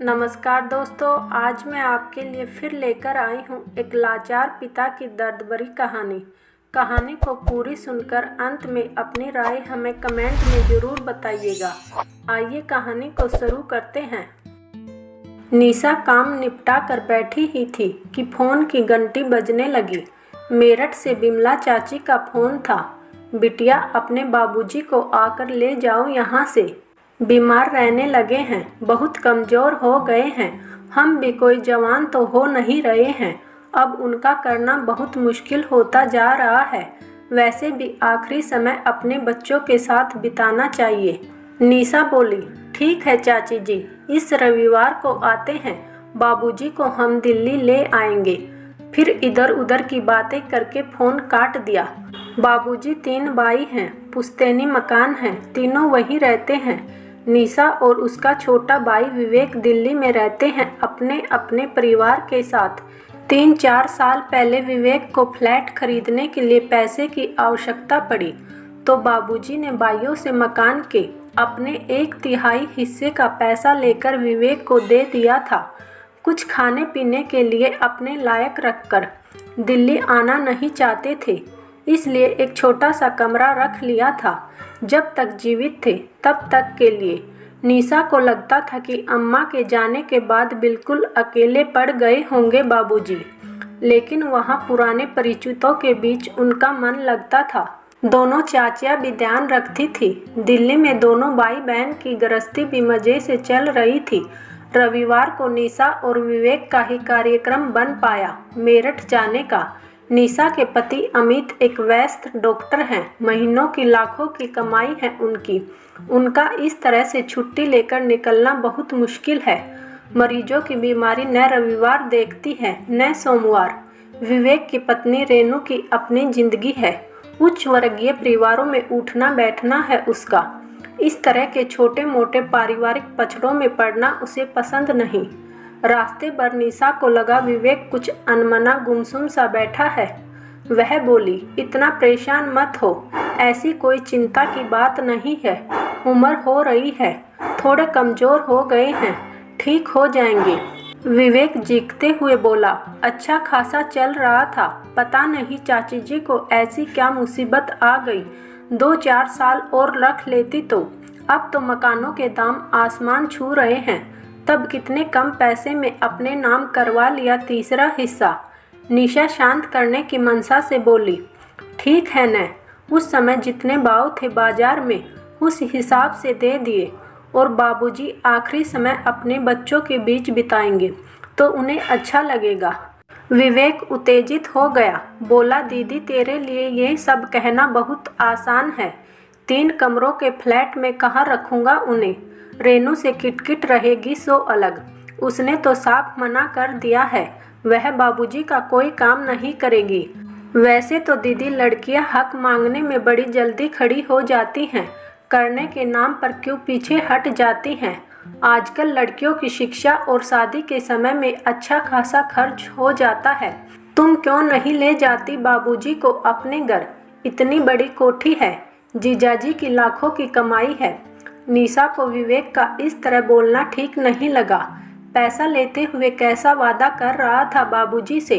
नमस्कार दोस्तों, आज मैं आपके लिए फिर लेकर आई हूँ एक लाचार पिता की दर्द भरी कहानी को पूरी सुनकर अंत में अपनी राय हमें कमेंट में ज़रूर बताइएगा। आइए कहानी को शुरू करते हैं। निशा काम निपटा कर बैठी ही थी कि फ़ोन की घंटी बजने लगी। मेरठ से बिमला चाची का फ़ोन था। बिटिया, अपने बाबूजी को आकर ले जाओ यहाँ से। बीमार रहने लगे हैं, बहुत कमज़ोर हो गए हैं। हम भी कोई जवान तो हो नहीं रहे हैं। अब उनका करना बहुत मुश्किल होता जा रहा है। वैसे भी आखिरी समय अपने बच्चों के साथ बिताना चाहिए। निशा बोली, ठीक है चाची जी, इस रविवार को आते हैं। बाबूजी को हम दिल्ली ले आएंगे। फिर इधर उधर की बातें करके फ़ोन काट दिया। बाबूजी 3 भाई हैं, पुश्तैनी मकान है, तीनों वहीं रहते हैं। निशा और उसका छोटा भाई विवेक दिल्ली में रहते हैं अपने अपने परिवार के साथ। 3-4 साल पहले विवेक को फ्लैट खरीदने के लिए पैसे की आवश्यकता पड़ी तो बाबूजी ने भाइयों से मकान के अपने 1/3 हिस्से का पैसा लेकर विवेक को दे दिया था। कुछ खाने पीने के लिए अपने लायक रखकर। दिल्ली आना नहीं चाहते थे, इसलिए एक छोटा सा कमरा रख लिया था। जब तक जीवित थे तब तक के लिए। निशा को लगता था कि अम्मा के जाने के बाद बिल्कुल अकेले पड़ गए होंगे बाबूजी, लेकिन वहाँ पुराने परिचितों के बीच उनका मन लगता था। दोनों चाचियाँ भी ध्यान रखती थी। दिल्ली में दोनों भाई बहन की गृहस्थी भी मज़े से चल रही थी। रविवार को निशा और विवेक का ही कार्यक्रम बन पाया मेरठ जाने का। निशा के पति अमित एक व्यस्त डॉक्टर हैं। महीनों की लाखों की कमाई है उनकी। उनका इस तरह से छुट्टी लेकर निकलना बहुत मुश्किल है। मरीजों की बीमारी न रविवार देखती है न सोमवार। विवेक की पत्नी रेनू की अपनी जिंदगी है। उच्च वर्गीय परिवारों में उठना बैठना है उसका। इस तरह के छोटे मोटे पारिवारिक पछड़ों में पड़ना उसे पसंद नहीं। रास्ते पर निशा को लगा विवेक कुछ अनमना गुमसुम सा बैठा है। वह बोली, इतना परेशान मत हो, ऐसी कोई चिंता की बात नहीं है। उम्र हो रही है, थोड़े कमज़ोर हो गए हैं, ठीक हो जाएंगे। विवेक चीखते हुए बोला, अच्छा खासा चल रहा था, पता नहीं चाची जी को ऐसी क्या मुसीबत आ गई। 2-4 साल और रख लेती तो। अब तो मकानों के दाम आसमान छू रहे हैं। तब कितने कम पैसे में अपने नाम करवा लिया 3रा हिस्सा। निशा शांत करने की मनसा से बोली, ठीक है न, उस समय जितने भाव थे बाजार में उस हिसाब से दे दिए, और बाबूजी आखिरी समय अपने बच्चों के बीच बिताएंगे तो उन्हें अच्छा लगेगा। विवेक उत्तेजित हो गया, बोला, दीदी तेरे लिए ये सब कहना बहुत आसान है। 3 कमरों के फ्लैट में कहाँ रखूँगा उन्हें। रेनू से किटकिट रहेगी सो अलग। उसने तो साफ मना कर दिया है, वह बाबूजी का कोई काम नहीं करेगी। वैसे तो दीदी लड़कियां हक मांगने में बड़ी जल्दी खड़ी हो जाती हैं, करने के नाम पर क्यों पीछे हट जाती हैं। आजकल लड़कियों की शिक्षा और शादी के समय में अच्छा खासा खर्च हो जाता है। तुम क्यों नहीं ले जाती बाबूजी को अपने घर। इतनी बड़ी कोठी है, जीजाजी की लाखों की कमाई है। निशा को विवेक का इस तरह बोलना ठीक नहीं लगा। पैसा लेते हुए कैसा वादा कर रहा था बाबूजी से,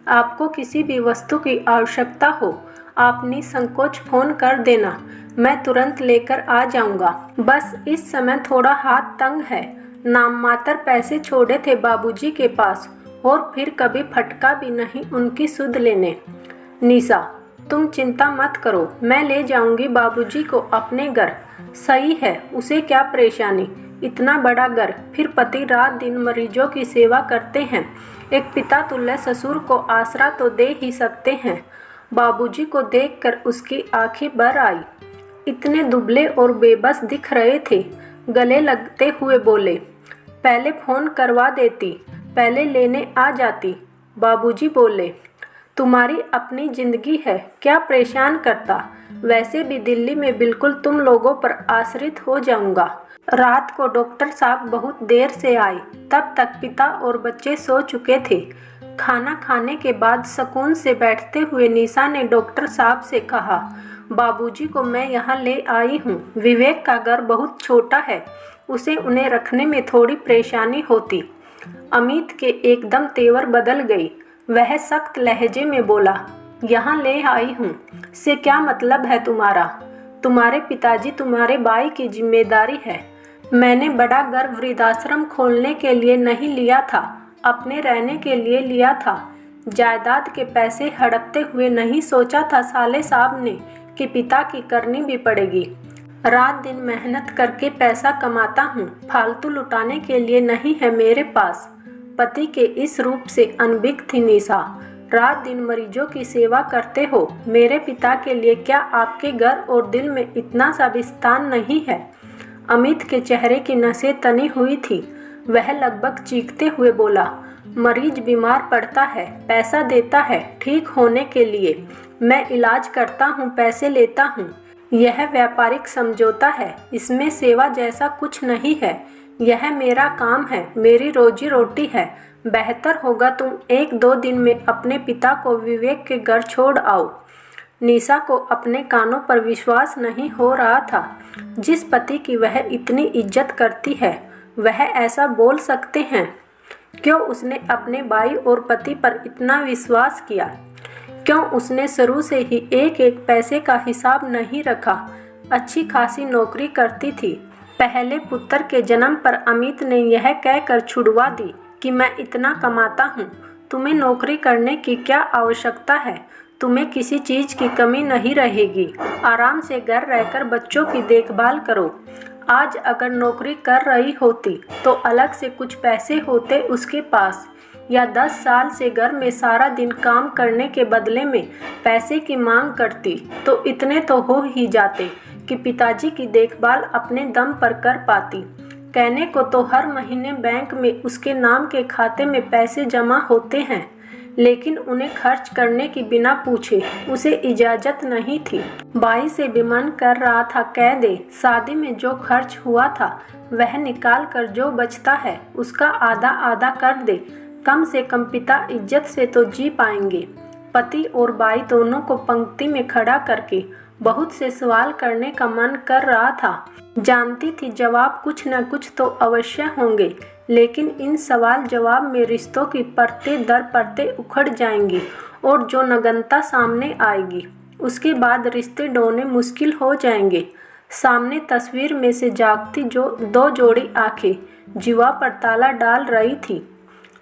आपको किसी भी वस्तु की आवश्यकता हो आप निसंकोच फ़ोन कर देना, मैं तुरंत लेकर आ जाऊंगा। बस इस समय थोड़ा हाथ तंग है। नाम मात्र पैसे छोड़े थे बाबूजी के पास, और फिर कभी फटका भी नहीं उनकी सुध लेने। निशा, तुम चिंता मत करो, मैं ले जाऊंगी बाबूजी को अपने घर। सही है, उसे क्या परेशानी, इतना बड़ा घर, फिर पति रात दिन मरीजों की सेवा करते हैं। एक पिता तुल्य ससुर को आसरा तो दे ही सकते हैं। बाबूजी को देखकर उसकी आंखें भर आई। इतने दुबले और बेबस दिख रहे थे। गले लगते हुए बोले, पहले फ़ोन करवा देती, पहले लेने आ जाती। बाबूजी बोले, तुम्हारी अपनी जिंदगी है, क्या परेशान करता। वैसे भी दिल्ली में बिल्कुल तुम लोगों पर आश्रित हो जाऊंगा। रात को डॉक्टर साहब बहुत देर से आए, तब तक पिता और बच्चे सो चुके थे। खाना खाने के बाद सुकून से बैठते हुए निशा ने डॉक्टर साहब से कहा, बाबूजी को मैं यहाँ ले आई हूँ। विवेक का घर बहुत छोटा है, उसे उन्हें रखने में थोड़ी परेशानी होती। अमित के एकदम तेवर बदल गई। वह सख्त लहजे में बोला, यहाँ ले आई हूँ से क्या मतलब है तुम्हारा? तुम्हारे पिताजी तुम्हारे भाई की जिम्मेदारी है। मैंने बड़ा घर वृद्धाश्रम खोलने के लिए नहीं लिया था, अपने रहने के लिए लिया था। जायदाद के पैसे हड़पते हुए नहीं सोचा था साले साहब ने कि पिता की करनी भी पड़ेगी। रात दिन मेहनत करके पैसा कमाता हूँ, फालतू लुटाने के लिए नहीं है मेरे पास। पति के इस रूप से अनभिज्ञ थी निशा। रात दिन मरीजों की सेवा करते हो, मेरे पिता के लिए क्या आपके घर और दिल में इतना सा भी स्थान नहीं है? अमित के चेहरे की नसें तनी हुई थी। वह लगभग चीखते हुए बोला, मरीज बीमार पड़ता है, पैसा देता है ठीक होने के लिए। मैं इलाज करता हूँ, पैसे लेता हूँ। यह व्यापारिक समझौता है, इसमें सेवा जैसा कुछ नहीं है। यह मेरा काम है, मेरी रोजी रोटी है। बेहतर होगा तुम 1-2 दिन में अपने पिता को विवेक के घर छोड़ आओ। निशा को अपने कानों पर विश्वास नहीं हो रहा था। जिस पति की वह इतनी इज्जत करती है, वह ऐसा बोल सकते हैं? क्यों उसने अपने भाई और पति पर इतना विश्वास किया? क्यों उसने शुरू से ही एक एक पैसे का हिसाब नहीं रखा? अच्छी खासी नौकरी करती थी। पहले पुत्र के जन्म पर अमित ने यह कहकर छुड़वा दी कि मैं इतना कमाता हूँ, तुम्हें नौकरी करने की क्या आवश्यकता है? तुम्हें किसी चीज़ की कमी नहीं रहेगी। आराम से घर रहकर बच्चों की देखभाल करो। आज अगर नौकरी कर रही होती तो अलग से कुछ पैसे होते उसके पास, या 10 साल से घर में सारा दिन काम करने के बदले में पैसे की मांग करती तो इतने तो हो ही जाते कि पिताजी की देखभाल अपने दम पर कर पाती। कहने को तो हर महीने बैंक में उसके नाम के खाते में पैसे जमा होते हैं, लेकिन उन्हें खर्च करने की बिना पूछे उसे इजाज़त नहीं थी। भाई से भी मन कर रहा था कह दे, शादी में जो खर्च हुआ था वह निकाल कर जो बचता है उसका आधा आधा कर दे। कम से कम पिता इज्जत से तो जी पाएंगे। पति और भाई दोनों को पंक्ति में खड़ा करके बहुत से सवाल करने का मन कर रहा था। जानती थी जवाब कुछ न कुछ तो अवश्य होंगे, लेकिन इन सवाल जवाब में रिश्तों की परतें दर परतें उखड़ जाएंगी और जो नग्नता सामने आएगी उसके बाद रिश्ते ढोने मुश्किल हो जाएंगे। सामने तस्वीर में से जागती जो 2 जोड़ी आंखें जीवा पर ताला डाल रही थी।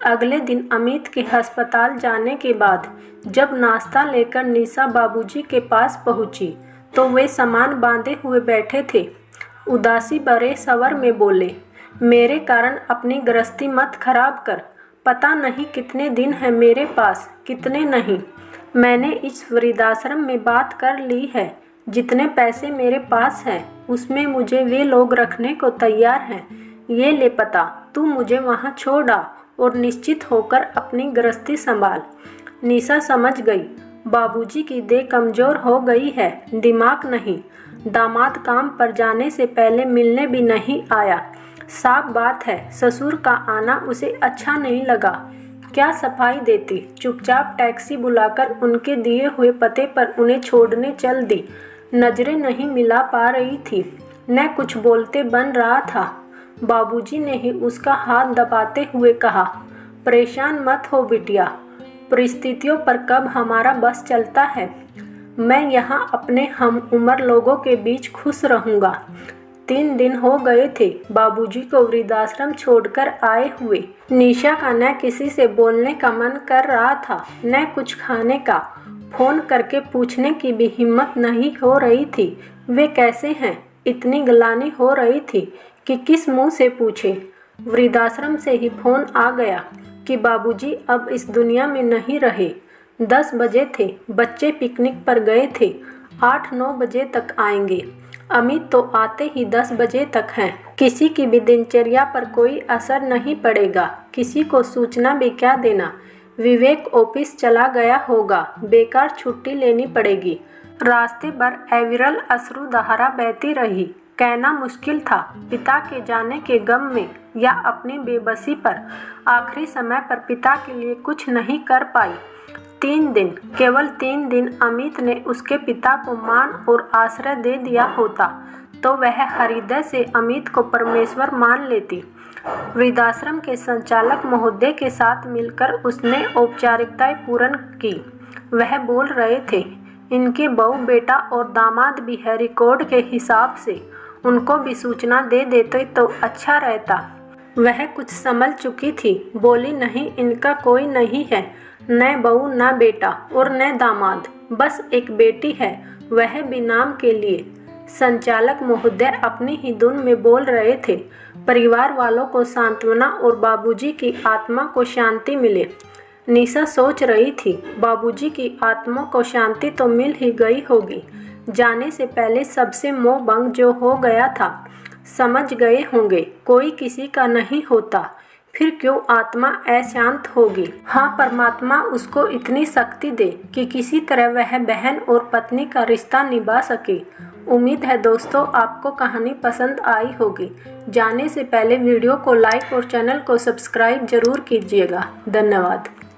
अगले दिन अमित के अस्पताल जाने के बाद जब नाश्ता लेकर निशा बाबूजी के पास पहुंची तो वे सामान बांधे हुए बैठे थे। उदासी भरे स्वर में बोले, मेरे कारण अपनी गृहस्थी मत खराब कर। पता नहीं कितने दिन है मेरे पास, कितने नहीं। मैंने इस वृद्धाश्रम में बात कर ली है। जितने पैसे मेरे पास हैं उसमें मुझे वे लोग रखने को तैयार हैं। ये ले पता, तू मुझे वहाँ छोड़ आ और निश्चित होकर अपनी गृहस्थी संभाल। निशा समझ गई, बाबूजी की देह कमज़ोर हो गई है, दिमाग नहीं। दामाद काम पर जाने से पहले मिलने भी नहीं आया। साफ बात है ससुर का आना उसे अच्छा नहीं लगा। क्या सफाई देती, चुपचाप टैक्सी बुलाकर उनके दिए हुए पते पर उन्हें छोड़ने चल दी। नजरें नहीं मिला पा रही थी, न कुछ बोलते बन रहा था। बाबूजी ने ही उसका हाथ दबाते हुए कहा, परेशान मत हो बिटिया, परिस्थितियों पर कब हमारा बस चलता है। मैं यहाँ अपने हम उम्र लोगों के बीच खुश रहूँगा। 3 दिन हो गए थे बाबूजी को वृद्धाश्रम छोड़कर आए हुए। निशा का न किसी से बोलने का मन कर रहा था, न कुछ खाने का। फोन करके पूछने की भी हिम्मत नहीं हो रही थी वे कैसे हैं। इतनी गलानी हो रही थी कि किस मुंह से पूछे। वृद्धाश्रम से ही फोन आ गया कि बाबूजी अब इस दुनिया में नहीं रहे। 10 बजे थे, बच्चे पिकनिक पर गए थे, 8-9 बजे तक आएंगे। अमित तो आते ही 10 बजे तक हैं। किसी की भी दिनचर्या पर कोई असर नहीं पड़ेगा, किसी को सूचना भी क्या देना। विवेक ऑफिस चला गया होगा, बेकार छुट्टी लेनी पड़ेगी। रास्ते भर अविरल अश्रुधारा बहती रही। कहना मुश्किल था पिता के जाने के गम में या अपनी बेबसी पर। आखिरी समय पर पिता के लिए कुछ नहीं कर पाई। 3 दिन, केवल 3 दिन अमित ने उसके पिता को मान और आश्रय दे दिया होता तो वह हृदय से अमित को परमेश्वर मान लेती। वृद्धाश्रम के संचालक महोदय के साथ मिलकर उसने औपचारिकताएं पूर्ण की। वह बोल रहे थे, इनके बहू बेटा और दामाद भी है, रिकॉर्ड के हिसाब से उनको भी सूचना दे देते तो अच्छा रहता। वह कुछ समझ चुकी थी, बोली, नहीं, इनका कोई नहीं है, न बहू न बेटा और न दामाद, बस एक बेटी है, वह भी नाम के लिए। संचालक महोदय अपनी ही धुन में बोल रहे थे, परिवार वालों को सांत्वना और बाबूजी की आत्मा को शांति मिले। निशा सोच रही थी, बाबूजी की आत्मा को शांति तो मिल ही गई होगी, जाने से पहले सबसे मोह भंग जो हो गया था, समझ गए होंगे कोई किसी का नहीं होता, फिर क्यों आत्मा अशांत होगी। हाँ, परमात्मा उसको इतनी शक्ति दे कि किसी तरह वह बहन और पत्नी का रिश्ता निभा सके। उम्मीद है दोस्तों आपको कहानी पसंद आई होगी। जाने से पहले वीडियो को लाइक और चैनल को सब्सक्राइब जरूर कीजिएगा। धन्यवाद।